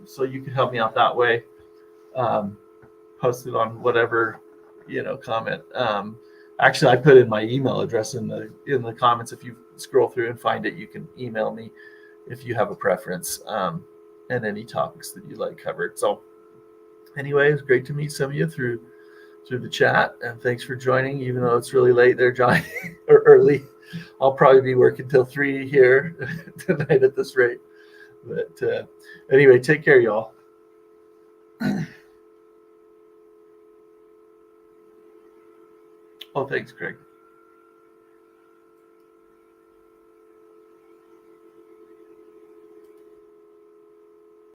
So you can help me out that way. Post it on whatever, comment. Actually, I put in my email address in the comments. If you scroll through and find it, you can email me if you have a preference, and any topics that you'd like covered. So anyway, it was great to meet some of you through the chat, and thanks for joining, even though it's really late there, Johnny, or early. I'll probably be working till 3 here tonight at this rate. But anyway, take care, y'all. Oh, thanks, Greg.